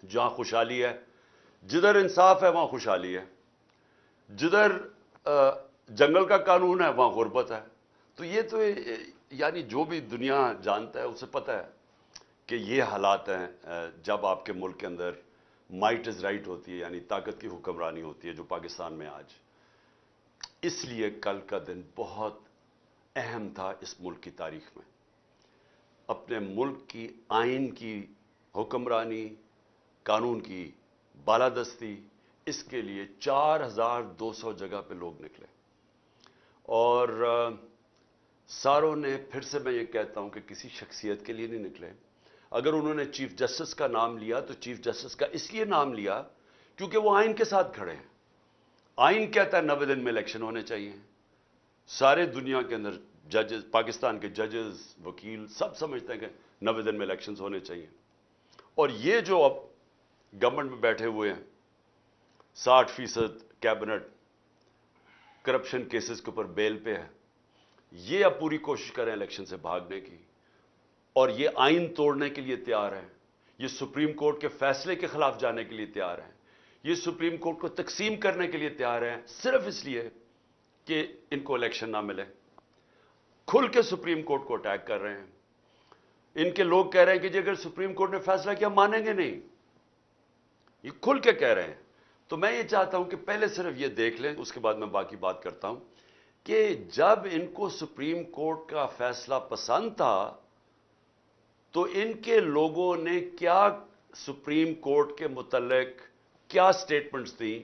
جہاں خوشحالی ہے، جدھر انصاف ہے وہاں خوشحالی ہے، جدھر جنگل کا قانون ہے وہاں غربت ہے۔ تو یہ تو یعنی جو بھی دنیا جانتا ہے اسے پتہ ہے کہ یہ حالات ہیں جب آپ کے ملک کے اندر مائٹ از رائٹ ہوتی ہے، یعنی طاقت کی حکمرانی ہوتی ہے، جو پاکستان میں آج۔ اس لیے کل کا دن بہت اہم تھا اس ملک کی تاریخ میں۔ اپنے ملک کی آئین کی حکمرانی، قانون کی بالادستی، اس کے لیے 4200 جگہ پہ لوگ نکلے، اور ساروں نے، پھر سے میں یہ کہتا ہوں کہ کسی شخصیت کے لیے نہیں نکلے۔ اگر انہوں نے چیف جسٹس کا نام لیا تو چیف جسٹس کا اس لیے نام لیا کیونکہ وہ آئین کے ساتھ کھڑے ہیں۔ آئین کہتا ہے 90 دن میں الیکشن ہونے چاہیے۔ سارے دنیا کے اندر ججز، پاکستان کے ججز، وکیل سب سمجھتے ہیں کہ 90 دن میں الیکشنز ہونے چاہیے۔ اور یہ جو اب گورنمنٹ میں بیٹھے ہوئے ہیں، 60% کیبنٹ کرپشن کیسز کے اوپر بیل پہ ہے، یہ اب پوری کوشش کریں الیکشن سے بھاگنے کی، اور یہ آئین توڑنے کے لیے تیار ہیں، یہ سپریم کورٹ کے فیصلے کے خلاف جانے کے لیے تیار ہیں، یہ سپریم کورٹ کو تقسیم کرنے کے لیے تیار ہیں، صرف اس لیے کہ ان کو الیکشن نہ ملے۔ کھل کے سپریم کورٹ کو اٹیک کر رہے ہیں۔ ان کے لوگ کہہ رہے ہیں کہ جی اگر سپریم کورٹ نے فیصلہ کیا مانیں گے نہیں، یہ کھل کے کہہ رہے ہیں۔ تو میں یہ چاہتا ہوں کہ پہلے صرف یہ دیکھ لیں، اس کے بعد میں باقی بات کرتا ہوں کہ جب ان کو سپریم کورٹ کا فیصلہ پسند تھا تو ان کے لوگوں نے کیا سپریم کورٹ کے متعلق کیا سٹیٹمنٹس تھیں۔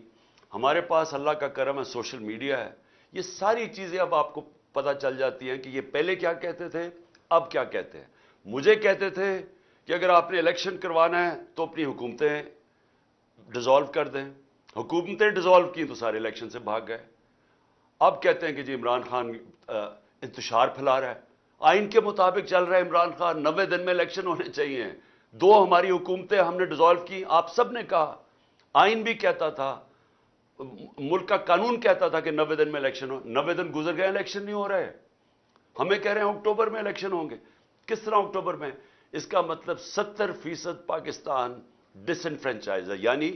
ہمارے پاس اللہ کا کرم ہے، سوشل میڈیا ہے، یہ ساری چیزیں اب آپ کو پتہ چل جاتی ہیں کہ یہ پہلے کیا کہتے تھے، اب کیا کہتے ہیں۔ مجھے کہتے تھے کہ اگر آپ نے الیکشن کروانا ہے تو اپنی حکومتیں ڈیزالو کر دیں، حکومتیں ڈیزالو کی تو سارے الیکشن سے بھاگ گئے۔ اب کہتے ہیں کہ جی عمران خان انتشار پھیلا رہا ہے، آئین کے مطابق چل رہا ہے عمران خان، 90 دن میں الیکشن ہونے چاہیے۔ 2 ہماری حکومتیں ہم نے ڈیزالو کی، آپ سب نے کہا، آئین بھی کہتا تھا، ملک کا قانون کہتا تھا کہ 90 دن میں الیکشن ہو، 90 دن گزر گئے الیکشن نہیں ہو رہے۔ ہمیں کہہ رہے ہیں اکتوبر میں الیکشن ہوں گے۔ کس طرح اکتوبر میں؟ اس کا مطلب 70% پاکستان ڈس انفرینچائز ہے، یعنی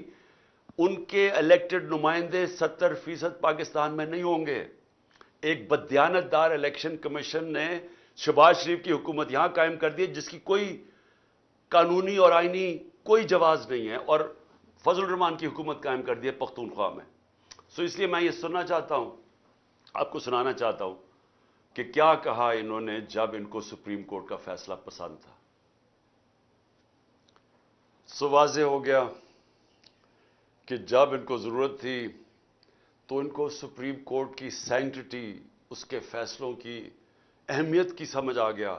ان کے الیکٹڈ نمائندے 70% پاکستان میں نہیں ہوں گے۔ ایک بددیانت دار الیکشن کمیشن نے شہباز شریف کی حکومت یہاں قائم کر دی جس کی کوئی قانونی اور آئینی کوئی جواز نہیں ہے، اور فضل الرحمان کی حکومت قائم کر دی ہے پختونخوا میں۔ اس لیے میں یہ سننا چاہتا ہوں، آپ کو سنانا چاہتا ہوں کہ کیا کہا انہوں نے جب ان کو سپریم کورٹ کا فیصلہ پسند تھا۔ واضح ہو گیا کہ جب ان کو ضرورت تھی تو ان کو سپریم کورٹ کی سینکٹیٹی، اس کے فیصلوں کی اہمیت کی سمجھ آ گیا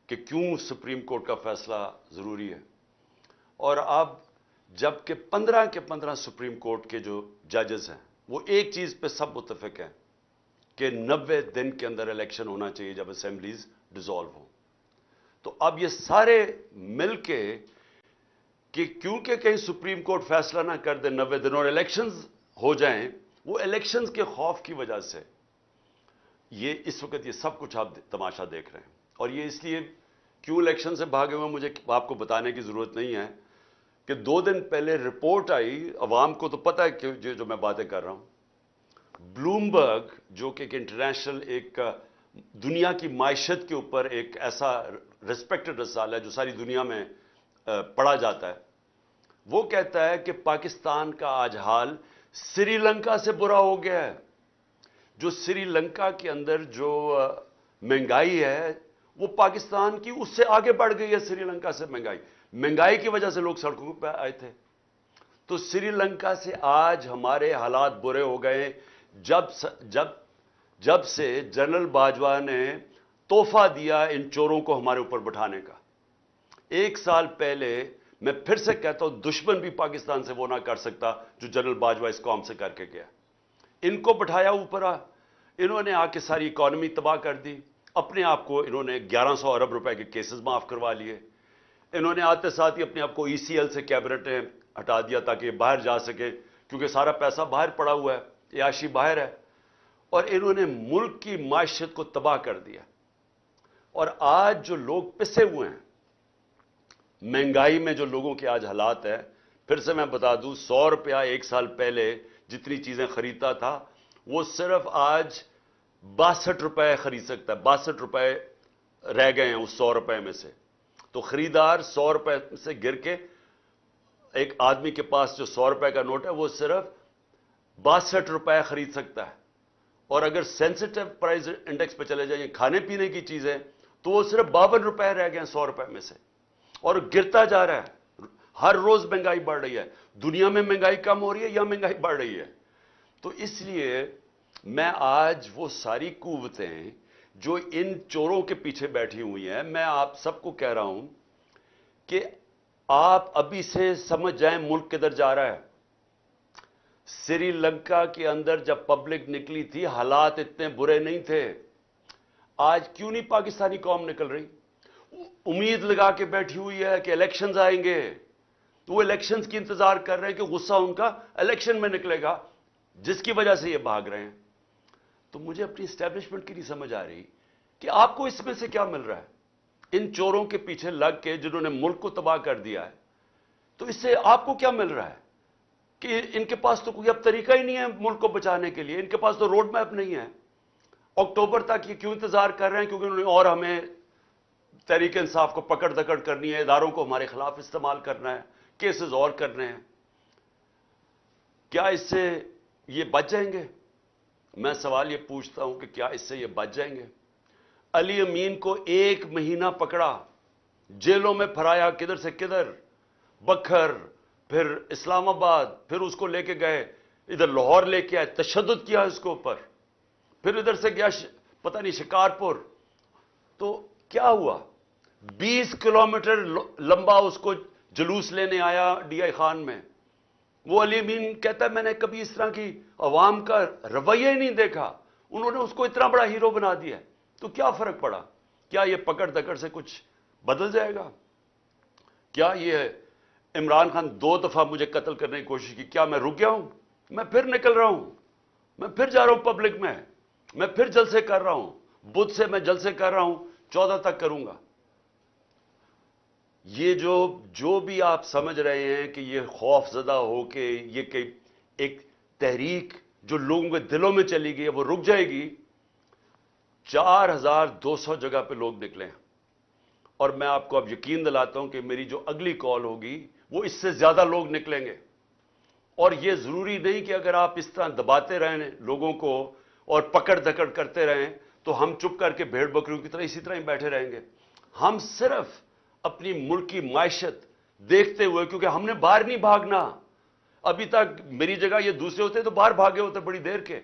کہ کیوں سپریم کورٹ کا فیصلہ ضروری ہے۔ اور اب جب کہ 15 کے 15 سپریم کورٹ کے جو ججز ہیں وہ ایک چیز پہ سب متفق ہیں کہ 90 دن کے اندر الیکشن ہونا چاہیے جب اسمبلیز ڈیزالو ہوں۔ تو اب یہ سارے مل کے کہ کیونکہ کہیں سپریم کورٹ فیصلہ نہ کر دے 90 دن اور الیکشنز ہو جائیں، وہ الیکشنز کے خوف کی وجہ سے یہ اس وقت یہ سب کچھ آپ تماشا دیکھ رہے ہیں۔ اور یہ اس لیے کیوں الیکشن سے بھاگے ہوئے مجھے آپ کو بتانے کی ضرورت نہیں ہے کہ 2 دن پہلے رپورٹ آئی، عوام کو تو پتہ ہے کہ جو میں باتیں کر رہا ہوں، بلومبرگ جو کہ ایک انٹرنیشنل، ایک دنیا کی معیشت کے اوپر ایک ایسا ریسپیکٹڈ رسالہ ہے جو ساری دنیا میں پڑھا جاتا ہے، وہ کہتا ہے کہ پاکستان کا آج حال سری لنکا سے برا ہو گیا ہے۔ جو سری لنکا کے اندر جو مہنگائی ہے وہ پاکستان کی اس سے آگے بڑھ گئی ہے۔ سری لنکا سے مہنگائی کی وجہ سے لوگ سڑکوں پہ آئے تھے۔ تو سری لنکا سے آج ہمارے حالات برے ہو گئے جب سے جنرل باجوہ نے تحفہ دیا ان چوروں کو ہمارے اوپر بٹھانے کا۔ 1 سال پہلے، میں پھر سے کہتا ہوں، دشمن بھی پاکستان سے وہ نہ کر سکتا جو جنرل باجوہ اس قوم سے کر کے گیا۔ ان کو بٹھایا اوپر، انہوں نے آ کے ساری اکانومی تباہ کر دی، اپنے آپ کو انہوں نے 1100 ارب روپے کے کیسز معاف کروا لیے، انہوں نے آتے ساتھ ہی اپنے آپ کو ای سی ایل سے کیبنٹ نے ہٹا دیا تاکہ باہر جا سکے، کیونکہ سارا پیسہ باہر پڑا ہوا ہے، عیاشی باہر ہے، اور انہوں نے ملک کی معیشت کو تباہ کر دیا۔ اور آج جو لوگ پسے ہوئے ہیں مہنگائی میں، جو لوگوں کے آج حالات ہیں، پھر سے میں بتا دوں 100 روپیہ ایک سال پہلے جتنی چیزیں خریدتا تھا وہ صرف آج 62 روپے خرید سکتا ہے. 62 روپے رہ گئے ہیں اس 100 روپے میں سے. تو خریدار 100 روپے سے گر کے ایک آدمی کے پاس جو 100 روپے کا نوٹ ہے وہ صرف 62 روپے خرید سکتا ہے. اور اگر سینسٹیو پرائز انڈیکس پہ چلے جائیں کھانے پینے کی چیزیں تو وہ صرف 52 روپے رہ گئے ہیں 100 روپے میں سے, اور گرتا جا رہا ہے. ہر روز مہنگائی بڑھ رہی ہے. دنیا میں مہنگائی کم ہو رہی ہے یا مہنگائی بڑھ رہی ہے؟ تو اس لیے میں آج وہ ساری قوتیں جو ان چوروں کے پیچھے بیٹھی ہوئی ہیں, میں آپ سب کو کہہ رہا ہوں کہ آپ ابھی سے سمجھ جائیں ملک کدھر جا رہا ہے. سری لنکا کے اندر جب پبلک نکلی تھی حالات اتنے برے نہیں تھے. آج کیوں نہیں پاکستانی قوم نکل رہی؟ امید لگا کے بیٹھی ہوئی ہے کہ الیکشنز آئیں گے, تو وہ الیکشنز کی انتظار کر رہے ہیں کہ غصہ ان کا الیکشن میں نکلے گا, جس کی وجہ سے یہ بھاگ رہے ہیں. تو مجھے اپنی اسٹیبلشمنٹ کی نہیں سمجھ آ رہی کہ آپ کو اس میں سے کیا مل رہا ہے. ان چوروں کے پیچھے لگ کے جنہوں نے ملک کو تباہ کر دیا ہے, تو اس سے آپ کو کیا مل رہا ہے کہ ان کے پاس تو کوئی اب طریقہ ہی نہیں ہے ملک کو بچانے کے لیے. ان کے پاس تو روڈ میپ نہیں ہے. اکتوبر تک یہ کیوں انتظار کر رہے ہیں؟ کیونکہ انہوں نے اور ہمیں تحریک انصاف کو پکڑ دکڑ کرنی ہے, اداروں کو ہمارے خلاف استعمال کرنا ہے, کیسز اور کرنے ہیں. کیا اس سے یہ بچ جائیں گے؟ میں سوال یہ پوچھتا ہوں کہ کیا اس سے یہ بچ جائیں گے؟ علی امین کو 1 مہینہ پکڑا, جیلوں میں پھرایا, کدھر سے کدھر, بکھر, پھر اسلام آباد, پھر اس کو لے کے گئے ادھر لاہور لے کے آئے, تشدد کیا اس کے اوپر, پھر ادھر سے گیا پتہ نہیں شکارپور. تو کیا ہوا؟ 20 کلومیٹر لمبا اس کو جلوس لینے آیا ڈی آئی خان میں. وہ علی امین کہتا ہے میں نے کبھی اس طرح کی عوام کا رویہ ہی نہیں دیکھا, انہوں نے اس کو اتنا بڑا ہیرو بنا دیا. تو کیا فرق پڑا؟ کیا یہ پکڑ دکڑ سے کچھ بدل جائے گا؟ کیا یہ عمران خان 2 دفعہ مجھے قتل کرنے کی کوشش کی, کیا میں رک گیا ہوں؟ میں پھر نکل رہا ہوں, میں پھر جا رہا ہوں پبلک میں پھر جلسے کر رہا ہوں. بدھ سے میں جلسے کر رہا ہوں, 14 تک کروں گا. یہ جو بھی آپ سمجھ رہے ہیں کہ یہ خوف زدہ ہو کے یہ کہ ایک تحریک جو لوگوں کے دلوں میں چلی گئی وہ رک جائے گی. 4200 جگہ پہ لوگ نکلے ہیں, اور میں آپ کو اب یقین دلاتا ہوں کہ میری جو اگلی کال ہوگی وہ اس سے زیادہ لوگ نکلیں گے. اور یہ ضروری نہیں کہ اگر آپ اس طرح دباتے رہیں لوگوں کو اور پکڑ دکڑ کرتے رہیں تو ہم چپ کر کے بھیڑ بکریوں کی طرح اسی طرح ہی بیٹھے رہیں گے. ہم صرف اپنی ملک کی معیشت دیکھتے ہوئے, کیونکہ ہم نے باہر نہیں بھاگنا. ابھی تک میری جگہ یہ دوسرے ہوتے تو باہر بھاگے ہوتے بڑی دیر کے.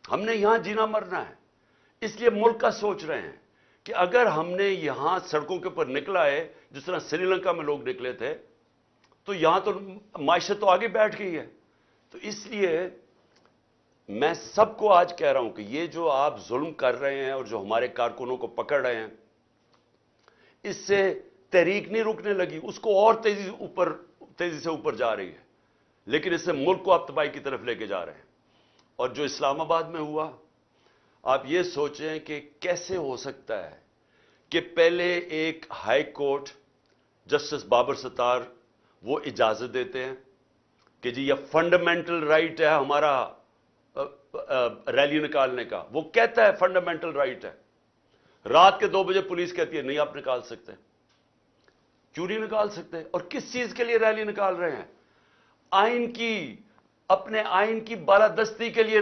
ہم نے یہاں جینا مرنا ہے. اس لیے ملک کا سوچ رہے ہیں کہ اگر ہم نے یہاں سڑکوں کے اوپر نکلا ہے جس طرح سری لنکا میں لوگ نکلے تھے, تو یہاں تو معیشت تو آگے بیٹھ گئی ہے. تو اس لیے میں سب کو آج کہہ رہا ہوں کہ یہ جو آپ ظلم کر رہے ہیں اور جو ہمارے کارکنوں کو پکڑ رہے ہیں, اس سے تحریک نہیں رکنے لگی, اس کو اور تیزی سے اوپر جا رہی ہے. لیکن اس سے ملک کو آپ تباہی کی طرف لے کے جا رہے ہیں. اور جو اسلام آباد میں ہوا, آپ یہ سوچیں کہ کیسے ہو سکتا ہے کہ پہلے ایک ہائی کورٹ جسٹس بابر ستار وہ اجازت دیتے ہیں کہ جی یہ فنڈامنٹل رائٹ ہے ہمارا ریلی نکالنے کا. وہ کہتا ہے فنڈامنٹل رائٹ ہے. رات کے 2 بجے پولیس کہتی ہے نہیں آپ نکال سکتے. کیوں نہیں نکال سکتے؟ اور کس چیز کے لیے ریلی نکال رہے ہیں؟ آئین کی, اپنے آئین کی بالادستی کے لیے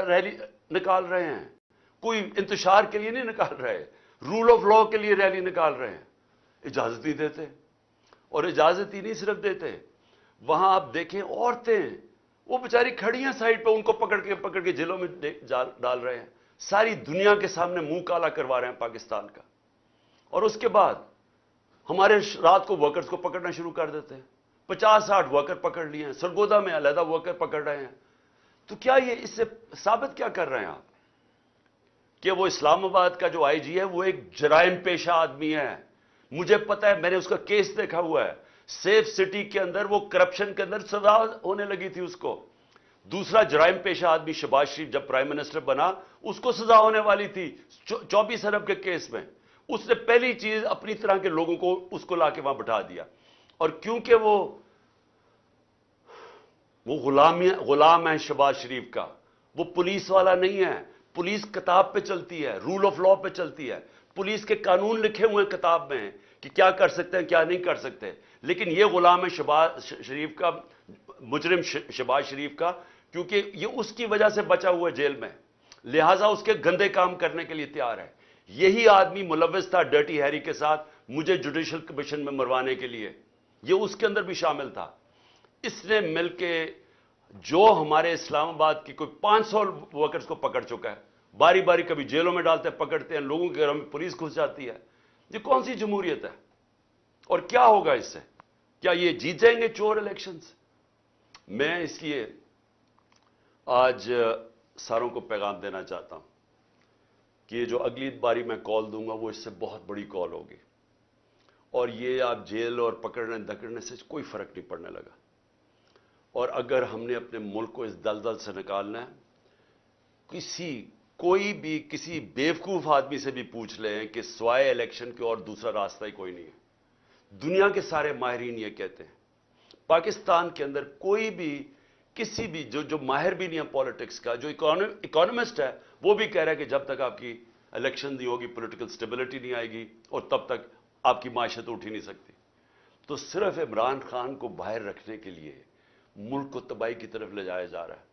ریلی نکال رہے ہیں. کوئی انتشار کے لیے نہیں نکال رہے, رول آف لا کے لیے ریلی نکال رہے ہیں. اجازت ہی دیتے, اور اجازت ہی نہیں صرف دیتے, وہاں آپ دیکھیں عورتیں وہ بیچاری کھڑی ہیں سائڈ پہ, ان کو پکڑ کے جیلوں میں ڈال رہے ہیں. ساری دنیا کے سامنے منہ کالا کروا رہے ہیں پاکستان کا. اور اس کے بعد ہمارے رات کو ورکرز کو پکڑنا شروع کر دیتے ہیں. 50-60 ورکر پکڑ لیے ہیں, سرگودا میں علیحدہ ورکر پکڑ رہے ہیں. تو کیا یہ اس سے ثابت کیا کر رہے ہیں آپ کہ وہ اسلام آباد کا جو آئی جی ہے وہ ایک جرائم پیشہ آدمی ہے؟ مجھے پتا ہے, میں نے اس کا کیس دیکھا ہوا ہے. سیف سٹی کے اندر وہ کرپشن کے اندر سزا ہونے لگی تھی اس کو. دوسرا جرائم پیشہ آدمی شہباز شریف جب پرائم منسٹر بنا, اس کو سزا ہونے والی تھی 24 ارب کے کیس میں. اس نے پہلی چیز اپنی طرح کے لوگوں کو اس کو لا کے وہاں بٹھا دیا. اور کیونکہ وہ وہ غلام ہے شہباز شریف کا. وہ پولیس والا نہیں ہے. پولیس کتاب پہ چلتی ہے, رول آف لا پہ چلتی ہے. پولیس کے قانون لکھے ہوئے ہیں کتاب میں کہ کیا کر سکتے ہیں کیا نہیں کر سکتے. لیکن یہ غلام ہے شہباز شریف کا, مجرم شہباز شریف کا, کیونکہ یہ اس کی وجہ سے بچا ہوا ہے جیل میں, لہٰذا اس کے گندے کام کرنے کے لیے تیار ہے. یہی آدمی ملوث تھا ڈرٹی ہیری کے ساتھ مجھے جوڈیشل کمیشن میں مروانے کے لیے. یہ اس کے اندر بھی شامل تھا. اس نے مل کے جو ہمارے اسلام آباد کی کوئی 500 ورکرز کو پکڑ چکا ہے, باری باری کبھی جیلوں میں ڈالتے ہیں, پکڑتے ہیں, لوگوں کے گھروں میں پولیس گھس جاتی ہے. یہ کون سی جمہوریت ہے؟ اور کیا ہوگا اس سے؟ کیا یہ جیت جائیں گے چور الیکشنز؟ میں اس لیے آج ساروں کو پیغام دینا چاہتا ہوں کہ یہ جو اگلی باری میں کال دوں گا وہ اس سے بہت بڑی کال ہوگی, اور یہ آپ جیل اور پکڑنے دکڑنے سے کوئی فرق نہیں پڑنے لگا. اور اگر ہم نے اپنے ملک کو اس دلدل سے نکالنا ہے, کوئی بھی کسی بیوقوف آدمی سے بھی پوچھ لیں کہ سوائے الیکشن کے اور دوسرا راستہ ہی کوئی نہیں ہے. دنیا کے سارے ماہرین یہ کہتے ہیں. پاکستان کے اندر کوئی بھی کسی بھی جو ماہر بھی نہیں ہے پالیٹکس کا, جو اکانومسٹ ہے, وہ بھی کہہ رہا ہے کہ جب تک آپ کی الیکشن نہیں ہوگی, پولیٹیکل سٹیبلٹی نہیں آئے گی, اور تب تک آپ کی معیشت اٹھ ہی نہیں سکتی. تو صرف عمران خان کو باہر رکھنے کے لیے ملک کو تباہی کی طرف لے جایا جا رہا ہے.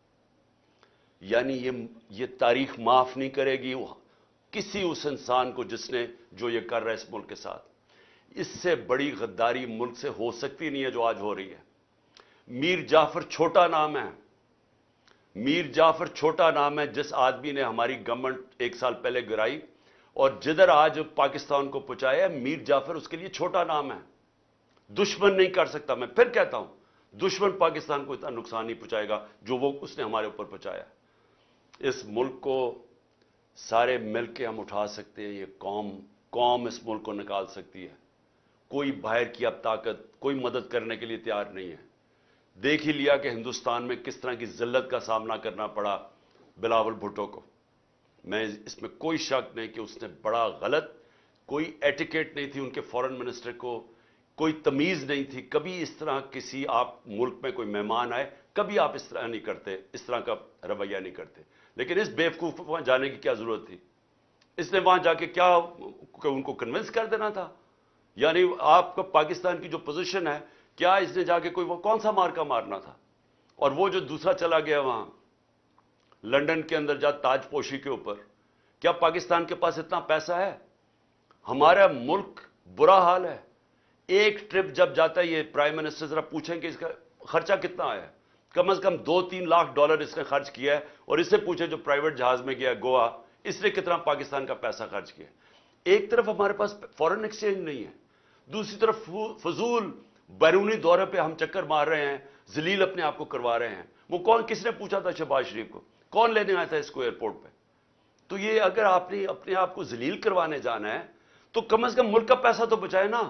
یعنی یہ تاریخ معاف نہیں کرے گی کسی اس انسان کو جس نے جو یہ کر رہا ہے اس ملک کے ساتھ. اس سے بڑی غداری ملک سے ہو سکتی نہیں ہے جو آج ہو رہی ہے. میر جعفر چھوٹا نام ہے, میر جعفر چھوٹا نام ہے جس آدمی نے ہماری گورنمنٹ 1 سال پہلے گرائی, اور جدھر آج پاکستان کو پہنچایا, میر جعفر اس کے لیے چھوٹا نام ہے. دشمن نہیں کر سکتا. میں پھر کہتا ہوں, دشمن پاکستان کو اتنا نقصان نہیں پہنچائے گا جو وہ اس نے ہمارے اوپر پہنچایا. اس ملک کو سارے مل کے ہم اٹھا سکتے ہیں. یہ قوم اس ملک کو نکال سکتی ہے. کوئی باہر کی اب طاقت کوئی مدد کرنے کے لیے تیار نہیں ہے. دیکھ ہی لیا کہ ہندوستان میں کس طرح کی ذلت کا سامنا کرنا پڑا بلاول بھٹو کو. میں اس میں کوئی شک نہیں کہ اس نے بڑا غلط, کوئی ایٹیکیٹ نہیں تھی ان کے فارن منسٹر کو, کوئی تمیز نہیں تھی. کبھی اس طرح کسی آپ ملک میں کوئی مہمان آئے, کبھی آپ اس طرح نہیں کرتے, اس طرح کا رویہ نہیں کرتے. لیکن اس بیوقوف کو وہاں جانے کی کیا ضرورت تھی؟ اس نے وہاں جا کے کیا ان کو کنونس کر دینا تھا؟ یعنی آپ کا پاکستان کی جو پوزیشن ہے, کیا اس نے جا کے کوئی وہ کون سا مارکا مارنا تھا؟ اور وہ جو دوسرا چلا گیا وہاں لنڈن کے اندر جا تاج پوشی کے اوپر, کیا پاکستان کے پاس اتنا پیسہ ہے؟ ہمارا ملک برا حال ہے. ایک ٹرپ جب جاتا ہے, یہ پرائم منسٹر ذرا پوچھیں کہ اس کا خرچہ کتنا آیا. کم از کم $2-3 لاکھ اس نے خرچ کیا ہے, اور اس سے پوچھیں جو پرائیویٹ جہاز میں گیا گوا, اس نے کتنا پاکستان کا پیسہ خرچ کیا. ایک طرف ہمارے پاس فورن ایکسچینج نہیں ہے, دوسری طرف فضول بیرونی دورے پہ ہم چکر مار رہے ہیں, ذلیل اپنے آپ کو کروا رہے ہیں. وہ کس نے پوچھا تھا شہباز شریف کو؟ کون لینے آیا تھا اس کو ایئرپورٹ پہ؟ تو یہ اگر آپ نے اپنے آپ کو ذلیل کروانے جانا ہے تو کم از کم ملک کا پیسہ تو بچائے نا.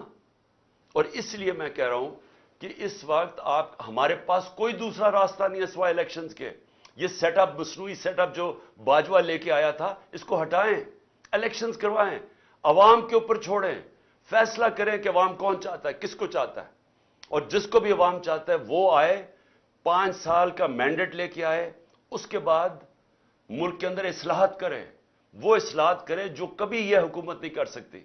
اور اس لیے میں کہہ رہا ہوں کہ اس وقت ہمارے پاس کوئی دوسرا راستہ نہیں ہے سوائے الیکشنز کے. یہ سیٹ اپ, مصنوعی سیٹ اپ جو باجوہ لے کے آیا تھا, اس کو ہٹائیں, الیکشنز کروائیں, عوام کے اوپر چھوڑیں, فیصلہ کریں کہ عوام کون چاہتا ہے, کس کو چاہتا ہے. اور جس کو بھی عوام چاہتا ہے وہ آئے, 5 سال کا مینڈیٹ لے کے آئے, اس کے بعد ملک کے اندر اصلاحات کرے. وہ اصلاحات کرے جو کبھی یہ حکومت نہیں کر سکتی,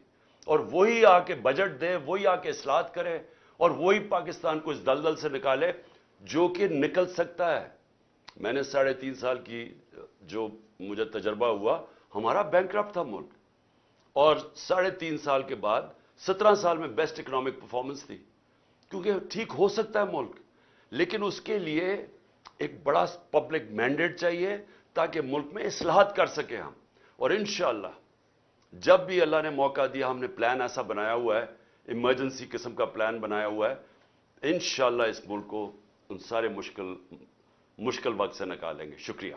اور وہی آ کے بجٹ دے, وہی آ کے اصلاحات کرے, اور وہی پاکستان کو اس دلدل سے نکالے جو کہ نکل سکتا ہے. میں نے 3.5 سال کی جو مجھے تجربہ ہوا, ہمارا بینکرپٹ تھا ملک, اور 3.5 سال کے بعد 17 سال میں بیسٹ اکنامک پرفارمنس تھی. کیونکہ ٹھیک ہو سکتا ہے ملک, لیکن اس کے لیے ایک بڑا پبلک مینڈیٹ چاہیے تاکہ ملک میں اصلاحات کر سکیں ہم. اور انشاءاللہ جب بھی اللہ نے موقع دیا, ہم نے پلان ایسا بنایا ہوا ہے, ایمرجنسی قسم کا پلان بنایا ہوا ہے, انشاءاللہ اس ملک کو ان سارے مشکل وقت سے نکالیں گے. شکریہ.